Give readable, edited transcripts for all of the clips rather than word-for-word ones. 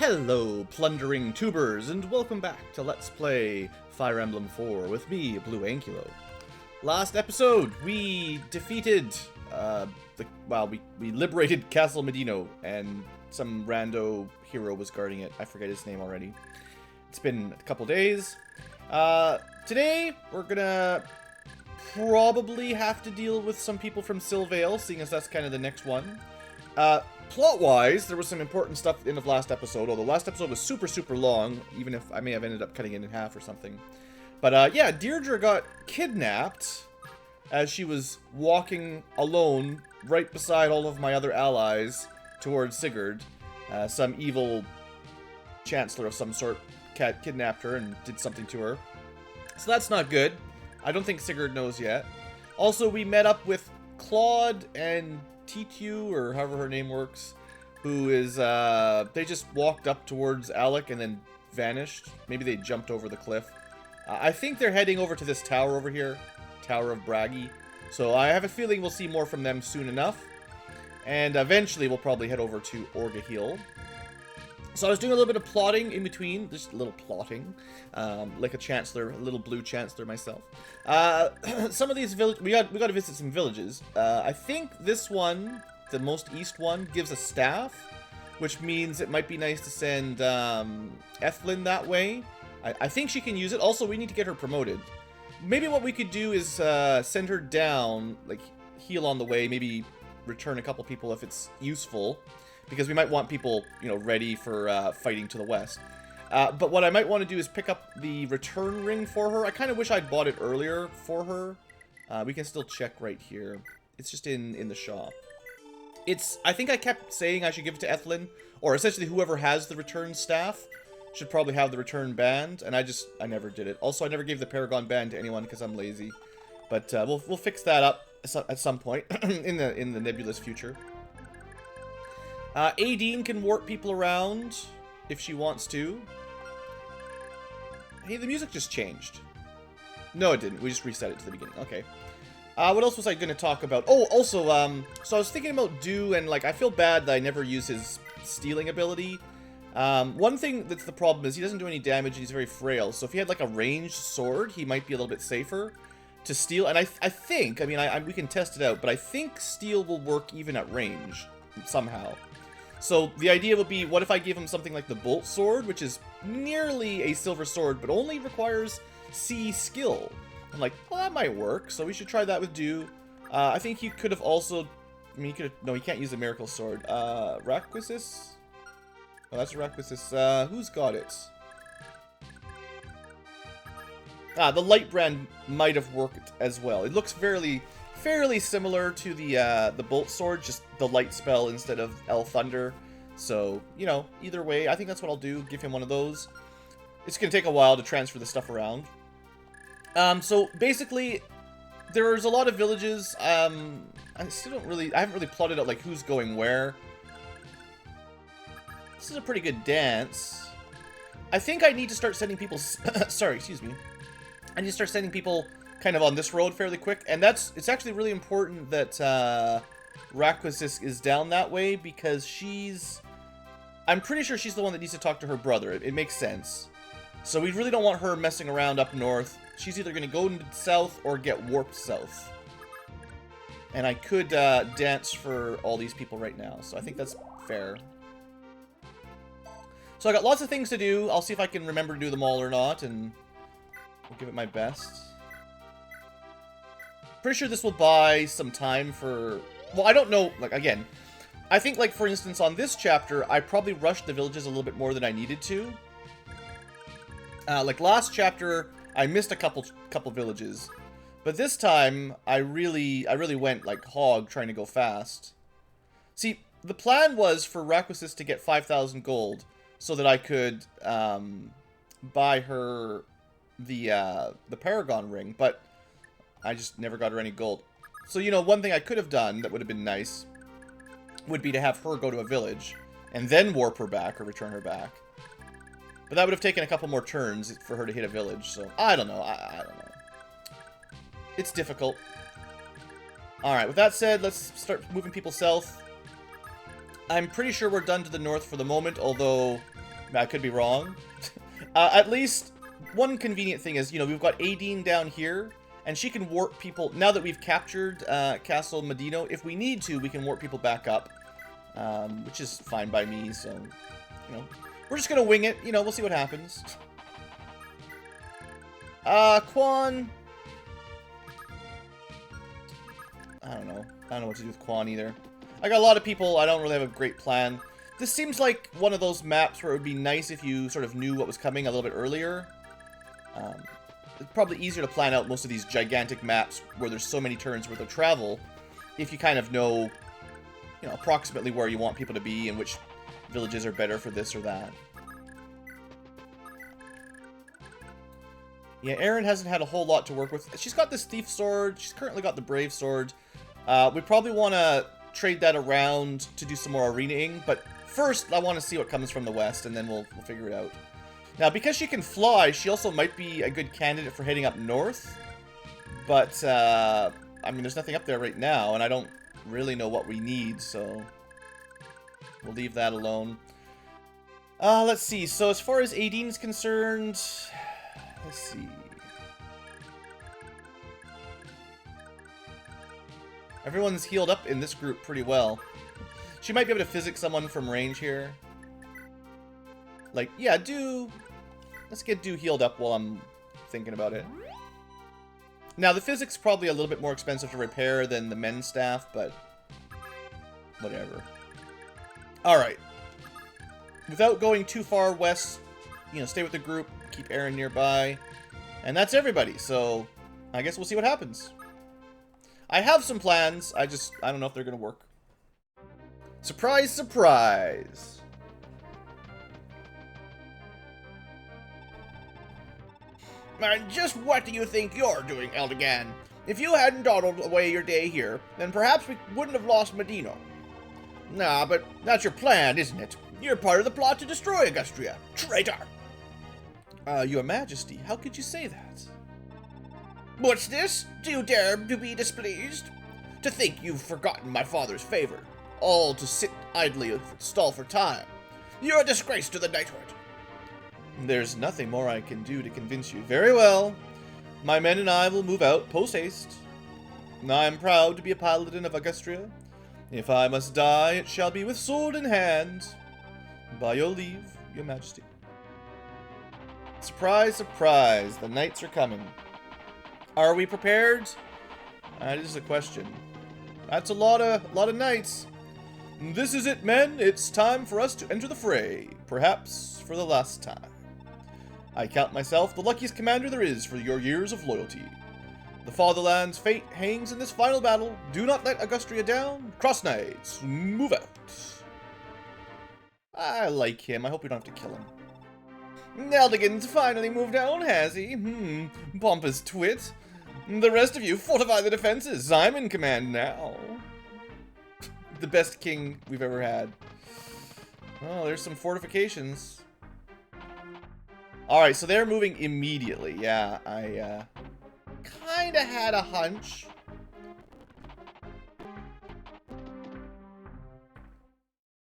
Hello, plundering tubers, and welcome back to Let's Play Fire Emblem 4 with me, BlueAnkylo. Last episode, we defeated, we liberated Castle Medino, and some rando hero was guarding it. I forget his name already. It's been a couple days. Today, we're gonna probably have to deal with some people from Silvale, seeing as that's kind of the next one. Plot-wise, there was some important stuff at the end of last episode, although last episode was super long, even if I may have ended up cutting it in half or something. But, yeah, Deirdre got kidnapped as she was walking alone right beside all of my other allies towards Sigurd. Some evil chancellor of some sort kidnapped her and did something to her. So that's not good. I don't think Sigurd knows yet. Also, we met up with Claude and Titu, or however her name works, who is, they just walked up towards Alec and then vanished. Maybe they jumped over the cliff. I think they're heading over to this tower over here, Tower of Bragi. So I have a feeling we'll see more from them soon enough. And eventually we'll probably head over to Orgahil. So I was doing a little bit of plotting in between, just a little plotting, like a chancellor, a little blue chancellor myself. Some of these villages, we got to visit some villages. I think this one, the most east one, gives a staff, which means it might be nice to send Ethlyn that way. I think she can use it. Also, we need to get her promoted. Maybe what we could do is send her down, like heal on the way, maybe return a couple people if it's useful. Because we might want people, you know, ready for fighting to the west. But what I might want to do is pick up the return ring for her. I kind of wish I'd bought it earlier for her. We can still check right here. It's just in the shop. I think I kept saying I should give it to Ethlyn, or essentially whoever has the return staff should probably have the return band, and I never did it. Also, I never gave the Paragon band to anyone because I'm lazy. But we'll fix that up at some point in the nebulous future. Aideen can warp people around if she wants to. Hey, the music just changed. No, it didn't. We just reset it to the beginning. Okay. What else was I going to talk about? Oh, also, so I was thinking about Dew, and, like, I feel bad that I never use his stealing ability. One thing that's the problem is he doesn't do any damage, and he's very frail. So if he had, like, a ranged sword, he might be a little bit safer to steal. And I think, I mean, we can test it out, but I think steal will work even at range somehow. So the idea would be, what if I gave him something like the Bolt Sword, which is nearly a silver sword, but only requires C skill? I'm like, well, that might work, so we should try that with Dew. I think he could have also, I mean, he could have, no, he can't use the Miracle Sword. Lachesis? Oh, that's Lachesis. Who's got it? The Light Brand might have worked as well. It looks fairly similar to the Bolt Sword, just the light spell instead of El Thunder. So, you know, either way, I think that's what I'll do, give him one of those. It's going to take a while to transfer the stuff around. So, basically, there's a lot of villages. I haven't really plotted out, like, who's going where. This is a pretty good dance. I think I need to start sending people, sorry, excuse me. I need to start sending people kind of on this road fairly quick, and it's actually really important that Lachesis is down that way, because I'm pretty sure she's the one that needs to talk to her brother. It makes sense. So we really don't want her messing around up north. She's either going to go south or get warped south. And I could dance for all these people right now, so I think that's fair. So I got lots of things to do. I'll see if I can remember to do them all or not, and I'll give it my best. Pretty sure this will buy some time for... Well, I don't know. Like, again, I think, like, for instance, on this chapter, I probably rushed the villages a little bit more than I needed to. Like, last chapter, I missed a couple villages. But this time, I really went, like, hog trying to go fast. See, the plan was for Lachesis to get 5,000 gold so that I could buy her the Paragon ring, but I just never got her any gold. So, you know, one thing I could have done that would have been nice would be to have her go to a village and then warp her back or return her back. But that would have taken a couple more turns for her to hit a village, so I don't know. I don't know. It's difficult. Alright, with that said, let's start moving people south. I'm pretty sure we're done to the north for the moment, although I could be wrong. At least one convenient thing is, you know, we've got Aideen down here, and she can warp people. Now that we've captured Castle Medino, if we need to, we can warp people back up, which is fine by me. So, you know, we're just gonna wing it. You know, we'll see what happens. Quan. I don't know. I don't know what to do with Quan either. I got a lot of people. I don't really have a great plan. This seems like one of those maps where it would be nice if you sort of knew what was coming a little bit earlier. It's probably easier to plan out most of these gigantic maps where there's so many turns worth of travel if you kind of know, you know, approximately where you want people to be and which villages are better for this or that. Yeah, Erin hasn't had a whole lot to work with. She's got this Thief Sword. She's currently got the Brave Sword. We probably want to trade that around to do some more arenaing, but first I want to see what comes from the west, and then we'll figure it out. Now, because she can fly, she also might be a good candidate for heading up north, but, I mean, there's nothing up there right now, and I don't really know what we need, so we'll leave that alone. Let's see. So, as far as Aideen's concerned, let's see. Everyone's healed up in this group pretty well. She might be able to physic someone from range here. Like, yeah, let's get Do healed up while I'm thinking about it. Now, the physic's probably a little bit more expensive to repair than the men's staff, but whatever. Alright. Without going too far west, you know, stay with the group, keep Erin nearby. And that's everybody, so I guess we'll see what happens. I have some plans, I don't know if they're gonna work. Surprise, surprise! And just what do you think you're doing, Eldigan? If you hadn't dawdled away your day here, then perhaps we wouldn't have lost Medino. Nah, but that's your plan, isn't it? You're part of the plot to destroy Augustria. Traitor! Your Majesty, how could you say that? What's this? Do you dare to be displeased? To think you've forgotten my father's favor. All to sit idly and stall for time. You're a disgrace to the knighthood. There's nothing more I can do to convince you. Very well. My men and I will move out post-haste. I am proud to be a paladin of Augustria. If I must die, it shall be with sword in hand. By your leave, your majesty. Surprise, surprise. The knights are coming. Are we prepared? That is a question. That's a lot of knights. This is it, men. It's time for us to enter the fray. Perhaps for the last time. I count myself the luckiest commander there is for your years of loyalty. The fatherland's fate hangs in this final battle. Do not let Augustria down. Cross knights, move out. I like him. I hope we don't have to kill him. Eldigan's finally moved on, has he? Pompous twit. The rest of you fortify the defenses. I'm in command now. The best king we've ever had. Oh, there's some fortifications. Alright, so they're moving immediately. Yeah, I kinda had a hunch.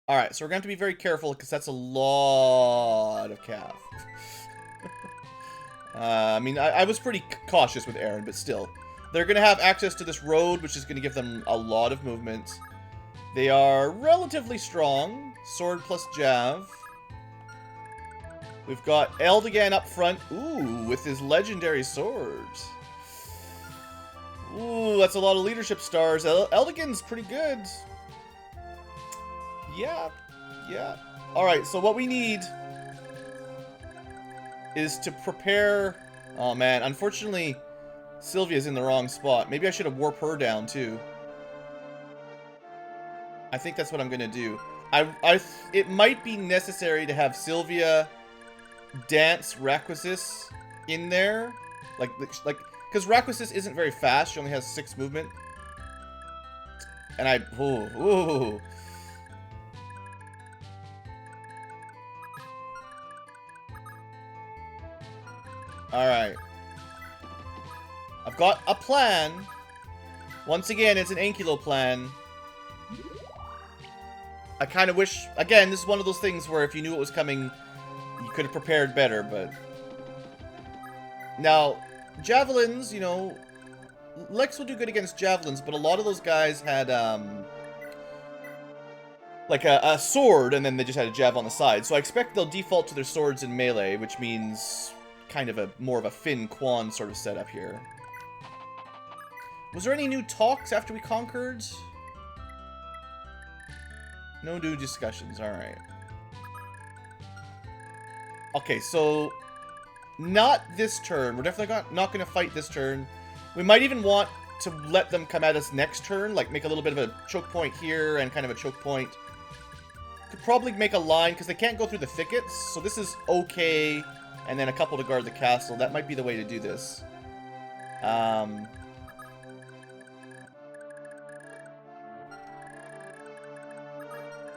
Alright, so we're going to have to be very careful because that's a lot of cav. I mean, I was pretty cautious with Erin, but still. They're going to have access to this road, which is going to give them a lot of movement. They are relatively strong. Sword plus Jav. We've got Eldigan up front. Ooh, with his legendary swords. Ooh, that's a lot of leadership stars. Eldigan's pretty good. Yeah. Alright, so what we need is to prepare... Oh man, unfortunately, Sylvia's in the wrong spot. Maybe I should have warped her down too. I think that's what I'm gonna do. It might be necessary to have Sylvia dance Lachesis in there. Like, because Lachesis isn't very fast. She only has 6 movement. And ooh. Alright. I've got a plan. Once again, it's an Ankylo plan. I kind of wish... Again, this is one of those things where if you knew what was coming Could have prepared better, but... Now, javelins, you know... Lex will do good against javelins, but a lot of those guys had, like a sword, and then they just had a jav on the side. So I expect they'll default to their swords in melee, which means kind of more of a Finn Quan sort of setup here. Was there any new talks after we conquered? No new discussions, alright. Okay, so... Not this turn. We're definitely not going to fight this turn. We might even want to let them come at us next turn, like make a little bit of a choke point here and kind of a choke point. Could probably make a line, because they can't go through the thickets, so this is okay, and then a couple to guard the castle. That might be the way to do this. And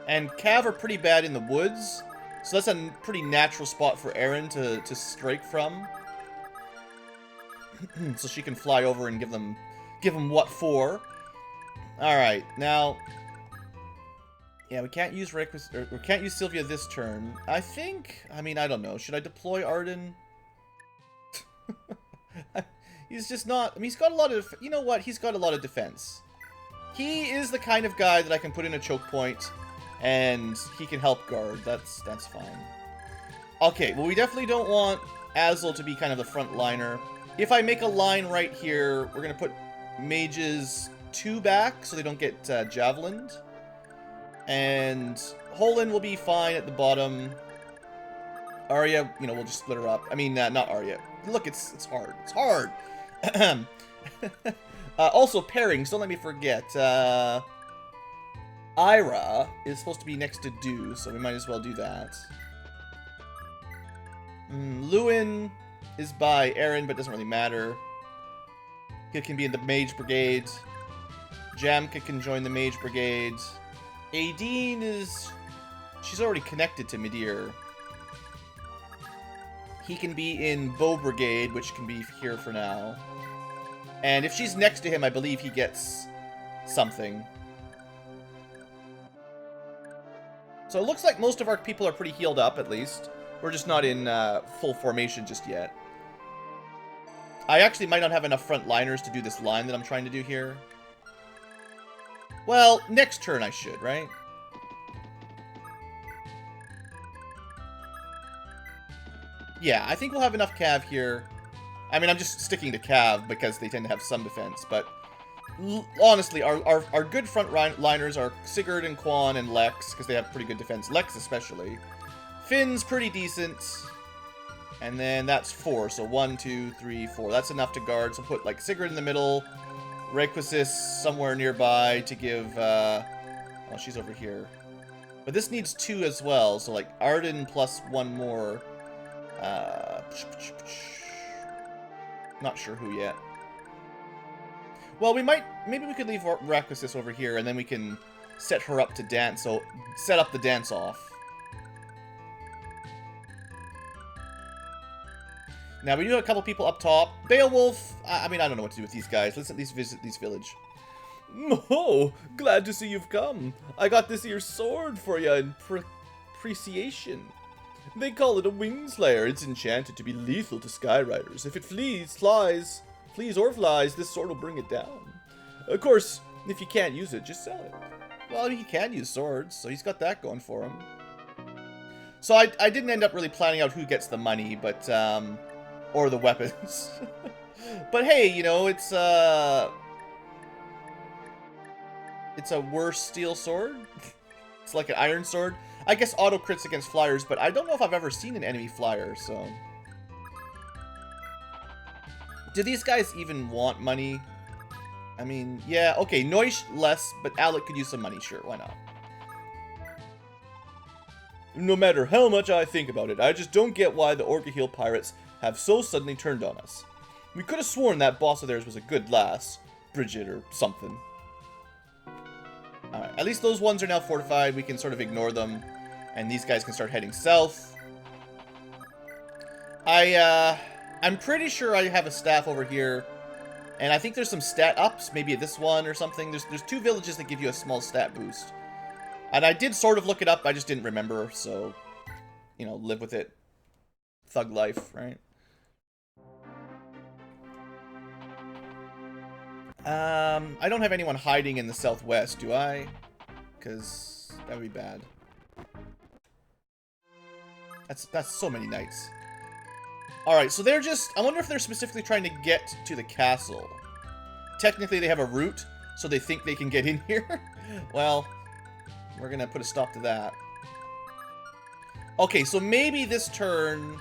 Cav are pretty bad in the woods, so that's a pretty natural spot for Erin to strike from. So she can fly over and give them what for. Alright, now... Yeah, we can't use we can't use Sylvia this turn. I think... I mean, I don't know. Should I deploy Arden? He's just not... I mean, he's got a lot of... You know what? He's got a lot of defense. He is the kind of guy that I can put in a choke point, and he can help guard. That's fine. Okay, well, we definitely don't want Azel to be kind of the front liner. If I make a line right here, we're going to put mages 2 back so they don't get javelined. And Holin will be fine at the bottom. Arya, you know, we'll just split her up. I mean, not Arya. Look, it's hard. It's hard. Also, pairings, don't let me forget. Ira is supposed to be next to Do, so we might as well do that. Lewin is by Erin, but doesn't really matter. It can be in the Mage Brigade. Jamka can join the Mage Brigade. Aideen is... She's already connected to Midir. He can be in Bow Brigade, which can be here for now. And if she's next to him, I believe he gets something. So it looks like most of our people are pretty healed up, at least. We're just not in full formation just yet. I actually might not have enough front liners to do this line that I'm trying to do here. Well, next turn I should, right? Yeah, I think we'll have enough Cav here. I mean, I'm just sticking to Cav because they tend to have some defense, but honestly, our good front liners are Sigurd and Quan and Lex, because they have pretty good defense. Lex especially. Finn's pretty decent. And then that's 4, so 1, 2, 3, 4. That's enough to guard, so put, like, Sigurd in the middle, Lachesis somewhere nearby to give, oh, she's over here. But this needs 2 as well, so, like, Arden plus 1 more. Not sure who yet. Well, maybe we could leave Lachesis over here, and then we can set her up to dance, so set up the dance off. Now, we do have a couple people up top. Beowulf, I mean, I don't know what to do with these guys. Let's at least visit this village. Oh, glad to see you've come. I got this here sword for you in appreciation. They call it a Wingslayer. It's enchanted to be lethal to Skyriders. If it flees or flies, this sword will bring it down. Of course, if you can't use it, just sell it. Well, he can use swords, so he's got that going for him. So I didn't end up really planning out who gets the money, but, or the weapons. But hey, you know, it's a worse steel sword. It's like an iron sword. I guess auto crits against flyers, but I don't know if I've ever seen an enemy flyer, so... Do these guys even want money? I mean, yeah, okay, Noish less, but Alec could use some money, sure, why not? No matter how much I think about it, I just don't get why the Orgaheel pirates have so suddenly turned on us. We could have sworn that boss of theirs was a good lass, Bridget or something. Alright, at least those ones are now fortified. We can sort of ignore them, and these guys can start heading south. I'm pretty sure I have a staff over here, and I think there's some stat ups, maybe at this one or something. There's 2 villages that give you a small stat boost. And I did sort of look it up, I just didn't remember, so, you know, live with it. thug life, right? I don't have anyone hiding in the southwest, do I? Because that would be bad. That's so many knights. Alright, so they're just... I wonder if they're specifically trying to get to the castle. Technically, they have a route, so they think they can get in here. Well, we're going to put a stop to that. Okay, so maybe this turn...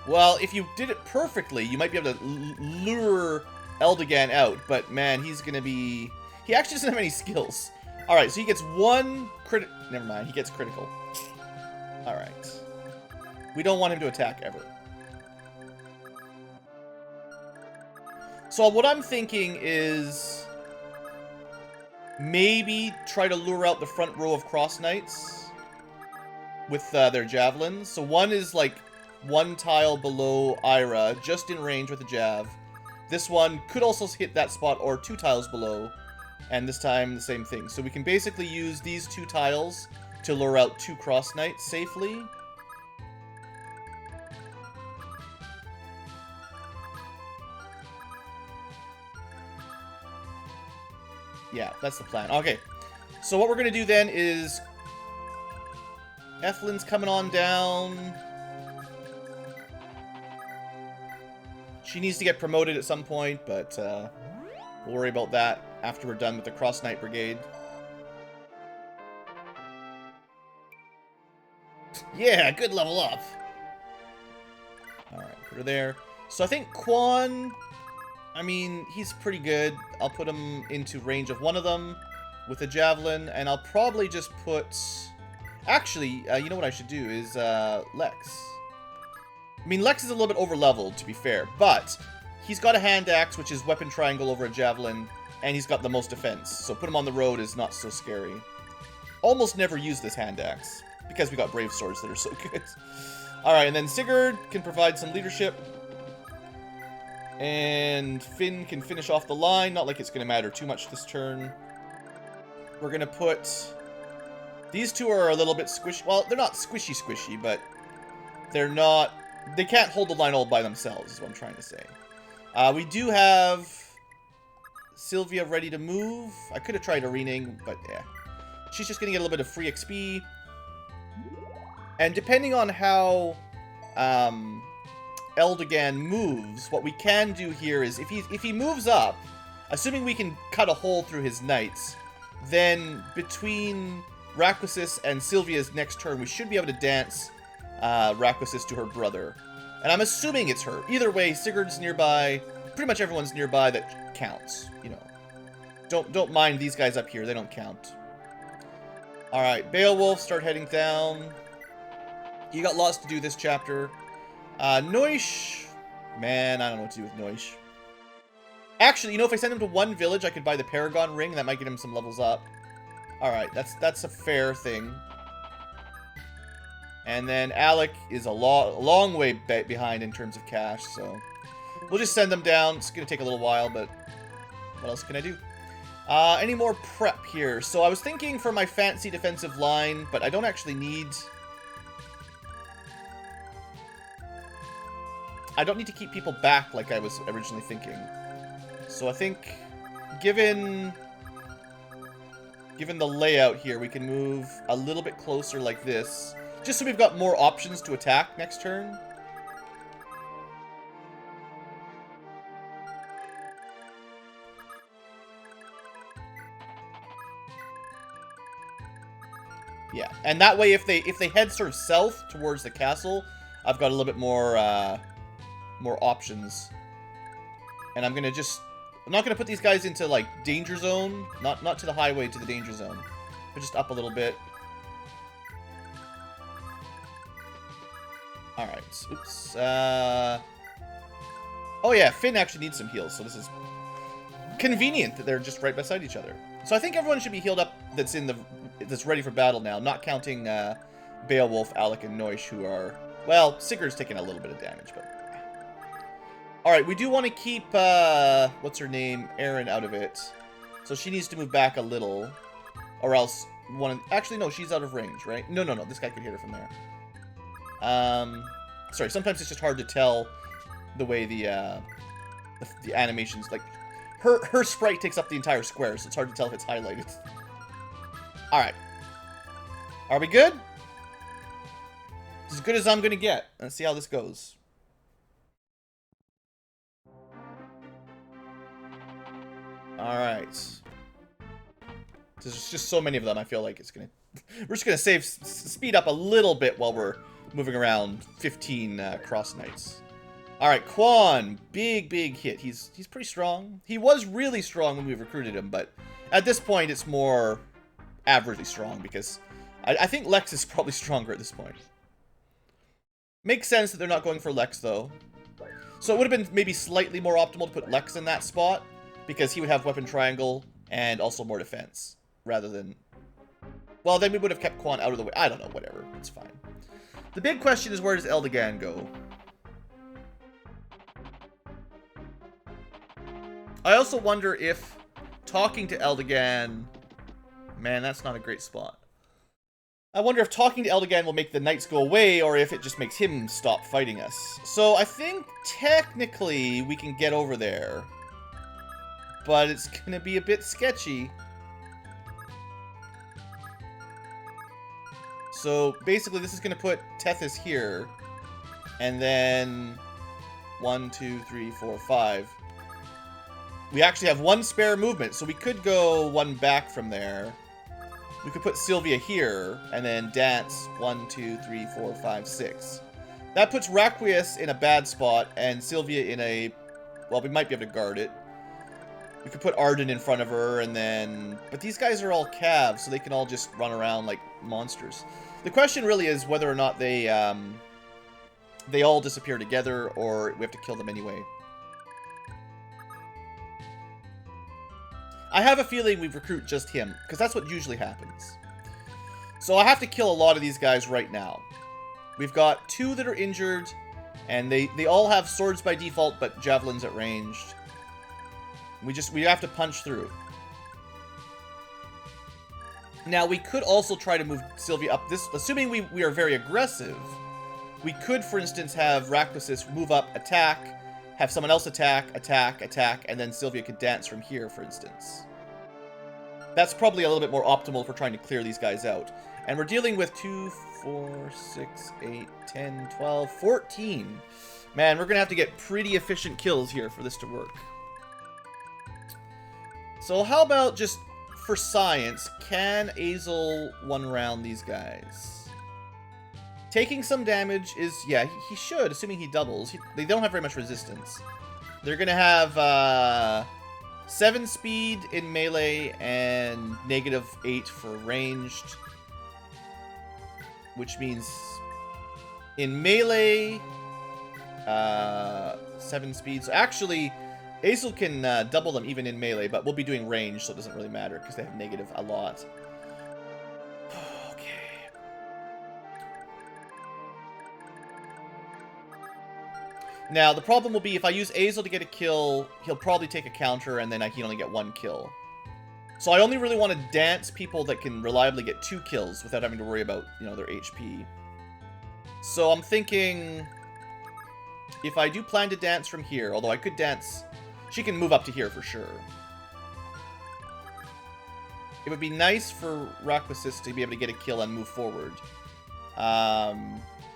Well, if you did it perfectly, you might be able to lure Eldigan out. But, man, he's going to be... He actually doesn't have any skills. Alright, so he gets one crit... Never mind, he gets critical. Alright. We don't want him to attack ever. So what I'm thinking is... maybe try to lure out the front row of cross knights with their javelins. So one is like one tile below Ira, just in range with a jav. This one could also hit that spot or 2 tiles below. And this time the same thing. So we can basically use these 2 tiles to lure out 2 cross knights safely. Yeah, that's the plan. Okay, so what we're going to do then is... Eflin's coming on down. She needs to get promoted at some point, but we'll worry about that after we're done with the Cross Knight Brigade. Yeah, good level up. Alright, put her there. So I think Quan... I mean, he's pretty good. I'll put him into range of one of them with a javelin, and I'll probably just put... Actually, you know what I should do is Lex. I mean, Lex is a little bit over-leveled, to be fair, but he's got a hand axe, which is weapon triangle over a javelin, and he's got the most defense, so put him on the road is not so scary. Almost never use this hand axe, because we got brave swords that are so good. Alright, and then Sigurd can provide some leadership. And Finn can finish off the line. Not like it's going to matter too much this turn. We're going to put... These 2 are a little bit squishy. Well, they're not squishy, but they're not... They can't hold the line all by themselves, is what I'm trying to say. We do have Sylvia ready to move. I could have tried arenaing, but yeah. She's just going to get a little bit of free XP. And depending on how... Eldigan moves, what we can do here is if he moves up, assuming we can cut a hole through his knights, then between Lachesis and Sylvia's next turn, we should be able to dance Lachesis to her brother. And I'm assuming it's her. Either way, Sigurd's nearby. Pretty much everyone's nearby that counts, you know. Don't mind these guys up here, they don't count. Alright, Beowulf, start heading down. You got lots to do this chapter. Noish... Man, I don't know what to do with Noish. Actually, you know, if I send him to one village, I could buy the Paragon Ring. That might get him some levels up. Alright, that's a fair thing. And then Alec is a long way behind in terms of cash, so... We'll just send them down. It's going to take a little while, but... What else can I do? Any more prep here? So I was thinking for my fancy defensive line, but I don't actually need... I don't need to keep people back like I was originally thinking. So I think, given the layout here, we can move a little bit closer like this. Just so we've got more options to attack next turn. Yeah, and that way if they head sort of south towards the castle, I've got a little bit more options. And I'm not gonna put these guys into like danger zone, not to the highway, to the danger zone, but just up a little bit. All right. Oops. Oh yeah, Finn actually needs some heals, so this is convenient that they're just right beside each other. So I think everyone should be healed up that's ready for battle now, not counting Beowulf, Alec, and Noish, who are... Well, Sigurd's taking a little bit of damage, but... Alright, we do want to keep, what's her name, Erin, out of it. So she needs to move back a little. Or else one... Actually, no, she's out of range, right? No, this guy could hit her from there. Sorry, sometimes it's just hard to tell the way the animations, like, her sprite takes up the entire square, so it's hard to tell if it's highlighted. Alright. Are we good? As good as I'm gonna get. Let's see how this goes. Alright. There's just so many of them, I feel like it's gonna... We're just gonna speed up a little bit while we're moving around 15 cross knights. Alright, Quan. Big hit. He's pretty strong. He was really strong when we recruited him, but at this point it's more averagely strong because I think Lex is probably stronger at this point. Makes sense that they're not going for Lex, though. So it would have been maybe slightly more optimal to put Lex in that spot because he would have weapon triangle and also more defense rather than... Well, then we would have kept Quan out of the way. I don't know, whatever. It's fine. The big question is, where does Eldigan go? I also wonder if talking to Eldigan... Man, that's not a great spot. I wonder if talking to Eldigan will make the knights go away, or if it just makes him stop fighting us. So I think, technically, we can get over there. But it's gonna be a bit sketchy. So, basically, this is gonna put Tethys here. And then... 1, 2, 3, 4, 5. We actually have one spare movement, so we could go one back from there. We could put Sylvia here, and then dance 1, 2, 3, 4, 5, 6. That puts Lachesis in a bad spot, and Sylvia in a... Well, we might be able to guard it. We could put Arden in front of her, and then... But these guys are all calves, so they can all just run around like monsters. The question really is whether or not they all disappear together, or we have to kill them anyway. I have a feeling we recruit just him, because that's what usually happens. So I have to kill a lot of these guys right now. We've got 2 that are injured, and they all have swords by default, but javelins at ranged. We have to punch through. Now, we could also try to move Sylvia up this... Assuming we are very aggressive, we could, for instance, have Lachesis move up, attack, have someone else attack, and then Sylvia could dance from here, for instance. That's probably a little bit more optimal if we're trying to clear these guys out. And we're dealing with 2, 4, 6, 8, 10, 12, 14. Man, we're going to have to get pretty efficient kills here for this to work. So how about just, for science, can Azel one-round these guys? Taking some damage is... Yeah, he should, assuming he doubles. They don't have very much resistance. They're going to have 7 speed in melee and -8 for ranged. Which means in melee, 7 speed. So actually, Azel can double them even in melee, but we'll be doing range, so it doesn't really matter because they have negative a lot. Now, the problem will be if I use Azel to get a kill, he'll probably take a counter, and then I can only get 1 kill. So I only really want to dance people that can reliably get 2 kills without having to worry about, you know, their HP. So I'm thinking... If I do plan to dance from here, although I could dance... She can move up to here for sure. It would be nice for Lachesis to be able to get a kill and move forward.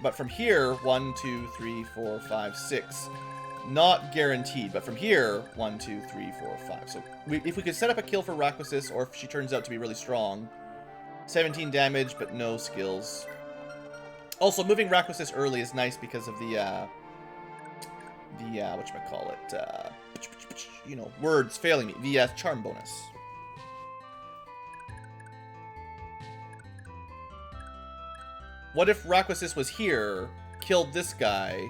But from here, 1, 2, 3, 4, 5, 6. Not guaranteed, but from here, 1, 2, 3, 4, 5. So if we could set up a kill for Lachesis, or if she turns out to be really strong, 17 damage, but no skills. Also, moving Lachesis early is nice because of the whatchamacallit, you know, words failing me, the charm bonus. What if Lachesis was here, killed this guy,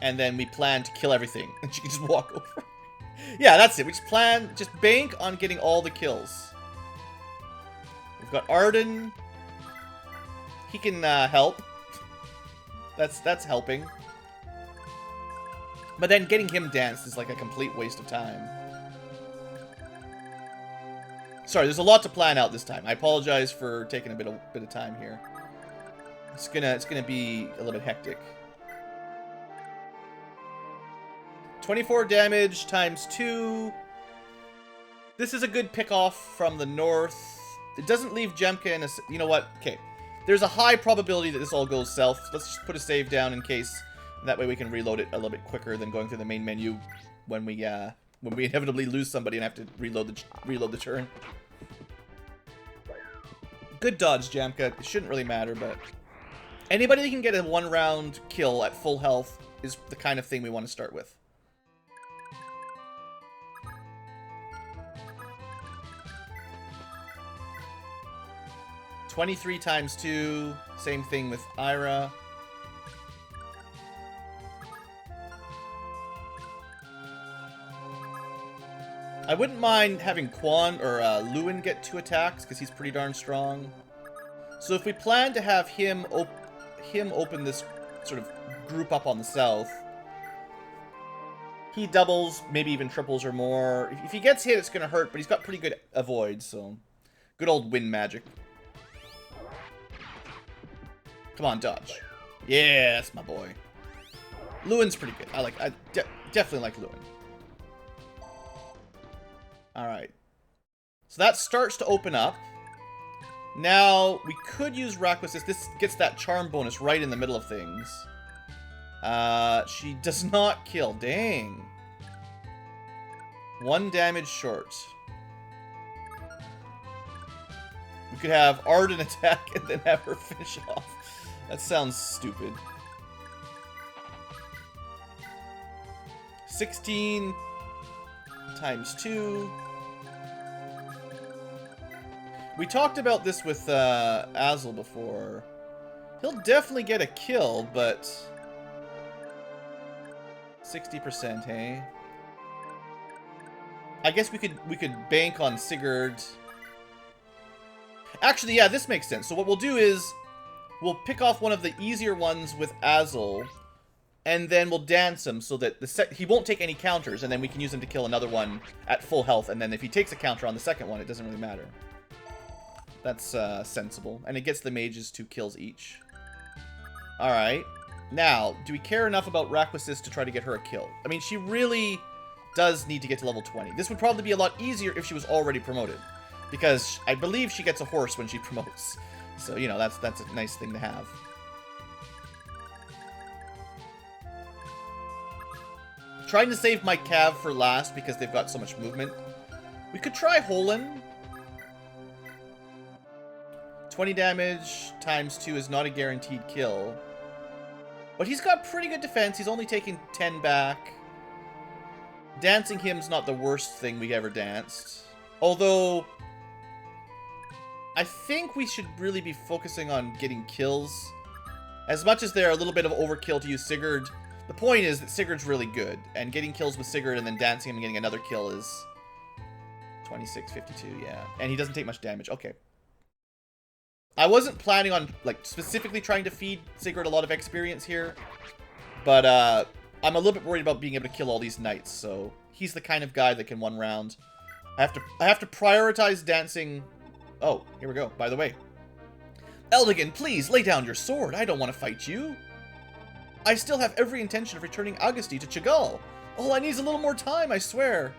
and then we plan to kill everything, and she can just walk over? Yeah, that's it. We just bank on getting all the kills. We've got Arden. He can help. That's helping. But then getting him danced is like a complete waste of time. Sorry, there's a lot to plan out this time. I apologize for taking a bit of time here. It's gonna be a little bit hectic. 24 damage times 2. This is a good pick-off from the north. It doesn't leave Jemka in a... You know what? Okay. There's a high probability that this all goes south. Let's just put a save down in case. That way we can reload it a little bit quicker than going through the main menu when we inevitably lose somebody and have to reload the turn. Good dodge, Jamka. It shouldn't really matter, but... Anybody that can get a one-round kill at full health is the kind of thing we want to start with. $23 times 2. Same thing with Ira. I wouldn't mind having Quan or Lewin get 2 attacks, because he's pretty darn strong. So if we plan to have him open this sort of group up on the south, he doubles, maybe even triples or more. If he gets hit, it's going to hurt, but he's got pretty good avoid, so... Good old wind magic. Come on, dodge. Yeah, that's my boy. Lewin's pretty good. I definitely like Lewin. Alright. So that starts to open up. Now, we could use Lachesis. This gets that charm bonus right in the middle of things. She does not kill. Dang. 1 damage short. We could have Arden attack and then have her finish off. That sounds stupid. 16 times 2. We talked about this with Azel before. He'll definitely get a kill, but 60%, hey? I guess we could bank on Sigurd. Actually, yeah, this makes sense. So what we'll do is we'll pick off one of the easier ones with Azel, and then we'll dance him so that he won't take any counters, and then we can use him to kill another one at full health, and then if he takes a counter on the second one, it doesn't really matter. That's sensible. And it gets the mages 2 kills each. Alright. Now, do we care enough about Lachesis to try to get her a kill? I mean, she really does need to get to level 20. This would probably be a lot easier if she was already promoted. Because I believe she gets a horse when she promotes. So, you know, that's a nice thing to have. Trying to save my Cav for last because they've got so much movement. We could try Holin. 20 damage times 2 is not a guaranteed kill. But he's got pretty good defense. He's only taking 10 back. Dancing him's not the worst thing we ever danced. Although, I think we should really be focusing on getting kills. As much as they're a little bit of overkill to use Sigurd, the point is that Sigurd's really good. And getting kills with Sigurd and then dancing him and getting another kill is 26, 52, yeah. And he doesn't take much damage. Okay. I wasn't planning on, like, specifically trying to feed Sigurd a lot of experience here. But, I'm a little bit worried about being able to kill all these knights, so he's the kind of guy that can one round. I have to prioritize dancing. Oh, here we go, by the way. Eldigan, please, lay down your sword. I don't want to fight you. I still have every intention of returning Augusti to Chagall. All I need is a little more time, I swear.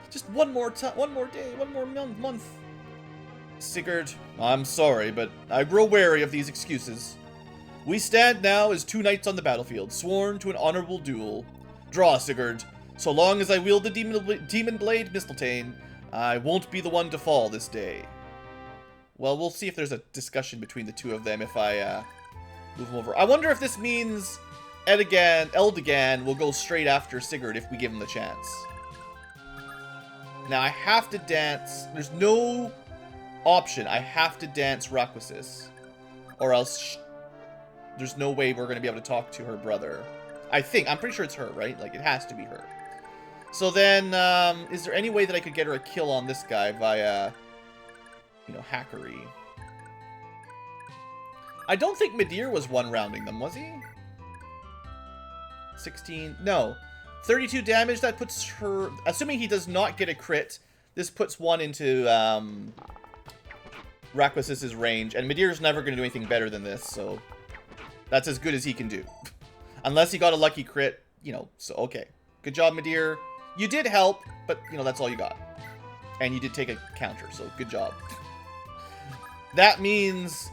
Just one more day, one more month. Sigurd, I'm sorry, but I grow wary of these excuses. We stand now as 2 knights on the battlefield, sworn to an honorable duel. Draw, Sigurd. So long as I wield the demon blade Mistletoe, I won't be the one to fall this day. Well, we'll see if there's a discussion between the 2 of them if I move them over. I wonder if this means Eldigan will go straight after Sigurd if we give him the chance. Now, I have to dance. There's no option. I have to dance Lachesis, or else there's no way we're going to be able to talk to her brother. I'm pretty sure it's her, right? Like, it has to be her. So then, is there any way that I could get her a kill on this guy via, you know, hackery? I don't think Midir was one-rounding them, was he? 16, no. 32 damage, that puts her, assuming he does not get a crit, this puts 1 into, Lachesis' range, and Midir's never going to do anything better than this, so that's as good as he can do. Unless he got a lucky crit, you know, so okay. Good job, my dear. You did help, but, you know, that's all you got. And you did take a counter, so good job. That means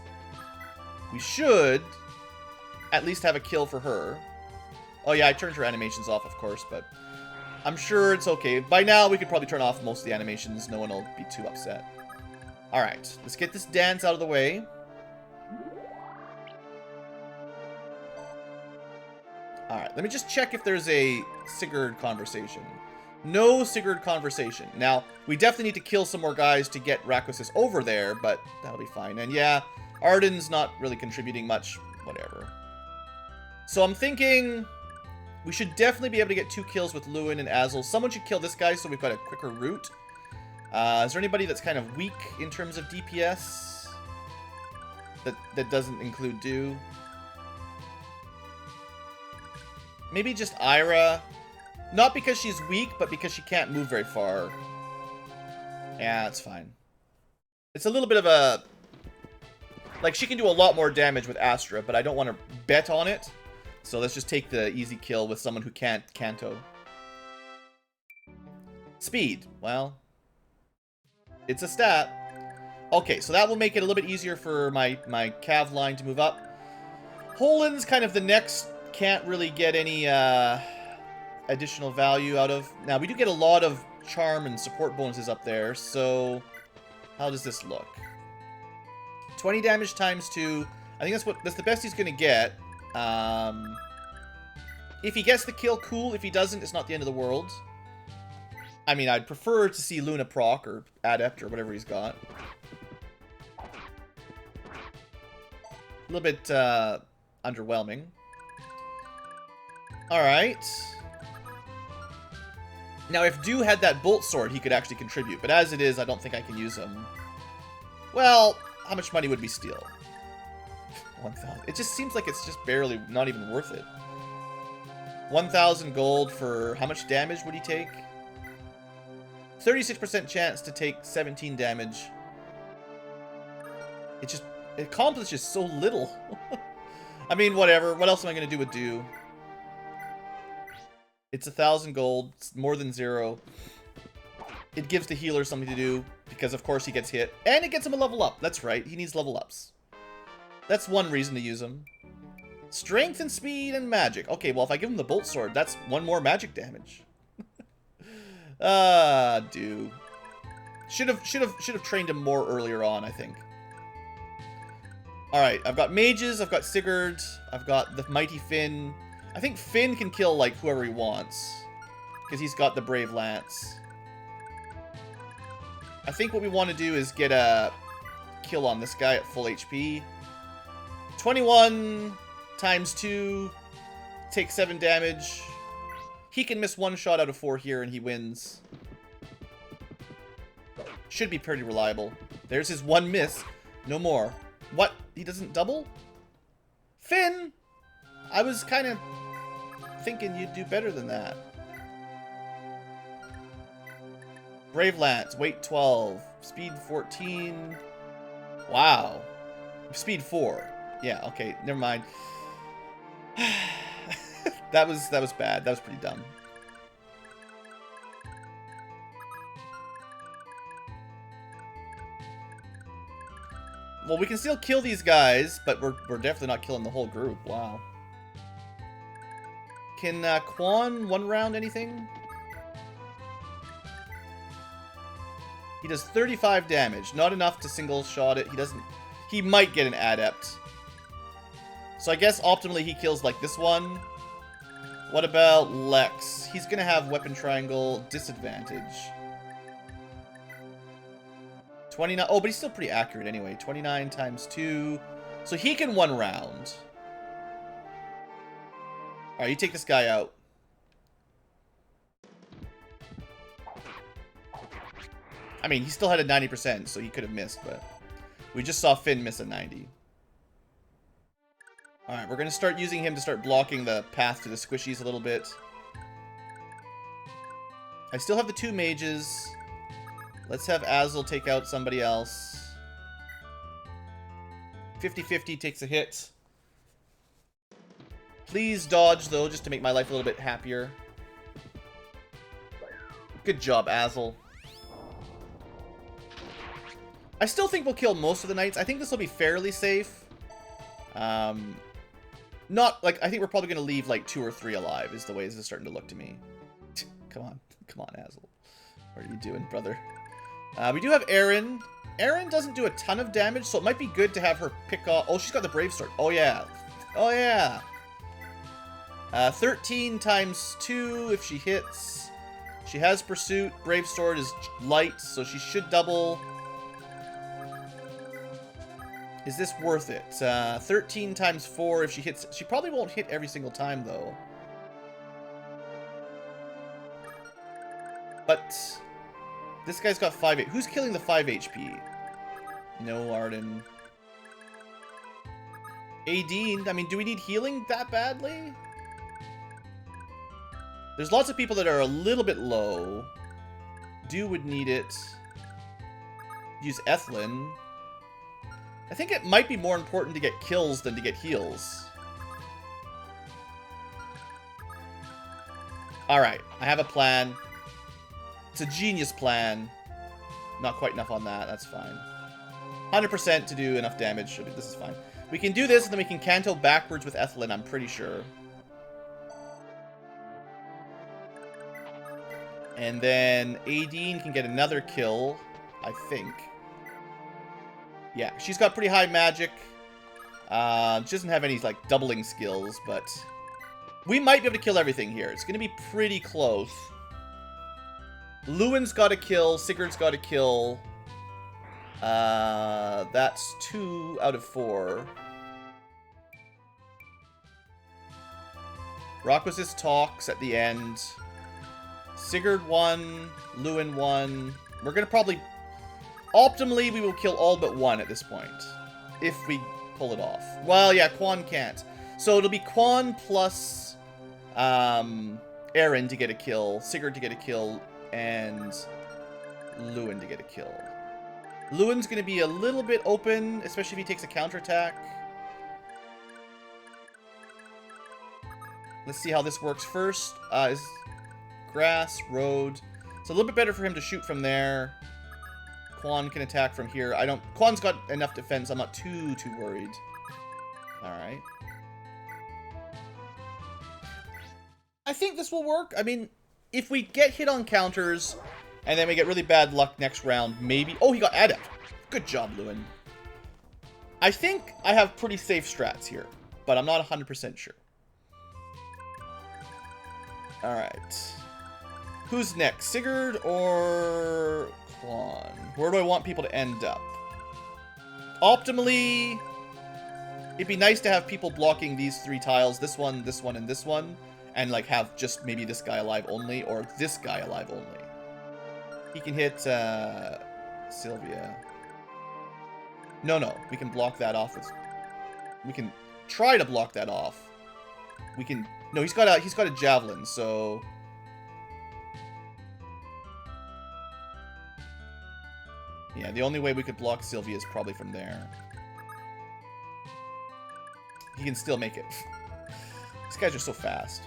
we should at least have a kill for her. Oh, yeah, I turned her animations off, of course, but I'm sure it's okay. By now, we could probably turn off most of the animations. No one will be too upset. All right, let's get this dance out of the way. All right, let me just check if there's a Sigurd conversation. No Sigurd conversation. Now, we definitely need to kill some more guys to get Lachesis over there, but that'll be fine. And yeah, Arden's not really contributing much. Whatever. So I'm thinking we should definitely be able to get 2 kills with Lewin and Azel. Someone should kill this guy so we've got a quicker route. Is there anybody that's kind of weak in terms of DPS? That doesn't include Do? Maybe just Ira. Not because she's weak, but because she can't move very far. Yeah, that's fine. It's a little bit of a... Like, she can do a lot more damage with Astra, but I don't want to bet on it. So let's just take the easy kill with someone who can't Canto. Speed. Well, it's a stat. Okay, so that will make it a little bit easier for my Cav line to move up. Holin's kind of the next... Can't really get any additional value out of. Now, we do get a lot of charm and support bonuses up there, so how does this look? 20 damage times 2. I think that's the best he's going to get. If he gets the kill, cool. If he doesn't, it's not the end of the world. I mean, I'd prefer to see Luna proc or Adept or whatever he's got. A little bit underwhelming. Alright. Now, if Dew had that bolt sword, he could actually contribute. But as it is, I don't think I can use him. Well, how much money would we steal? 1,000. It just seems like it's just barely, not even worth it. 1,000 gold for how much damage would he take? 36% chance to take 17 damage. It accomplishes so little. I mean, whatever. What else am I going to do with Dew? It's 1,000 gold. It's more than 0. It gives the healer something to do, because of course he gets hit. And it gets him a level up. That's right. He needs level ups. That's one reason to use him. Strength and speed and magic. Okay, well, if I give him the bolt sword, that's 1 more magic damage. Dew. Should have trained him more earlier on, I think. Alright, I've got mages, I've got Sigurd, I've got the mighty Finn. I think Finn can kill, like, whoever he wants. Because he's got the Brave Lance. I think what we want to do is get a kill on this guy at full HP. 21 times 2. Take 7 damage. He can miss 1 shot out of 4 here and he wins. Should be pretty reliable. There's his 1 miss. No more. What? He doesn't double? Finn! I was kind of thinking you'd do better than that. Brave Lance, weight 12, speed 14. Wow. Speed 4. Yeah, okay, never mind. That was bad. That was pretty dumb. Well, we can still kill these guys, but we're definitely not killing the whole group. Wow. Can Quan 1 round anything? He does 35 damage. Not enough to single shot it. He doesn't... He might get an Adept. So I guess optimally he kills like this one. What about Lex? He's going to have Weapon Triangle disadvantage. 29... Oh, but he's still pretty accurate anyway. 29 times 2. So he can 1 round. Alright, you take this guy out. I mean, he still had a 90%, so he could have missed, but... We just saw Finn miss a 90. Alright, we're going to start using him to start blocking the path to the squishies a little bit. I still have the 2 mages. Let's have Azel take out somebody else. 50-50 takes a hit. Please dodge, though, just to make my life a little bit happier. Good job, Azel. I still think we'll kill most of the knights. I think this will be fairly safe. Not, like, I think we're probably going to leave, like, 2 or 3 alive, is the way this is starting to look to me. Come on. Come on, Azel. What are you doing, brother? We do have Erin. Erin doesn't do a ton of damage, so it might be good to have her pick off... Oh, she's got the Brave Sword. Oh, yeah. Oh, yeah. 13 times 2 if she hits. She has Pursuit. Brave Sword is light, so she should double... Is this worth it? 13 times 4 if she hits... She probably won't hit every single time, though. But... This guy's got 5 HP. Who's killing the 5 HP? No, Arden. Aideen. I mean, do we need healing that badly? There's lots of people that are a little bit low. Do would need it. Use Ethlyn. I think it might be more important to get kills than to get heals. Alright, I have a plan. It's a genius plan. Not quite enough on that, that's fine. 100% to do enough damage. This is fine. We can do this, and then we can canto backwards with Ethlyn, I'm pretty sure. And then Aideen can get another kill, I think. Yeah, she's got pretty high magic. She doesn't have any, like, doubling skills, but... We might be able to kill everything here. It's going to be pretty close. Lewin's got a kill. Sigurd's got a kill. That's 2 out of 4. Lachesis talks at the end. Sigurd 1. Lewin 1. We're going to probably... Optimally, we will kill all but 1 at this point. If we pull it off. Well, yeah, Quan can't. So it'll be Quan plus Erin to get a kill, Sigurd to get a kill, and Lewin to get a kill. Lewin's going to be a little bit open, especially if he takes a counterattack. Let's see how this works first. Is grass, road. It's a little bit better for him to shoot from there. Quan can attack from here. Quan's got enough defense. I'm not too worried. Alright. I think this will work. I mean, if we get hit on counters, and then we get really bad luck next round, maybe... Oh, he got Adept. Good job, Lewin. I think I have pretty safe strats here, but I'm not 100% sure. Alright. Who's next? Sigurd or... Quan? Where do I want people to end up? Optimally, it'd be nice to have people blocking these 3 tiles. This one, and this one. And, like, have just maybe this guy alive only, or this guy alive only. He can hit, Sylvia. No. We can block that off with... We can try to block that off. We can... No, he's got a javelin, so... Yeah, the only way we could block Sylvia is probably from there. He can still make it. These guys are so fast.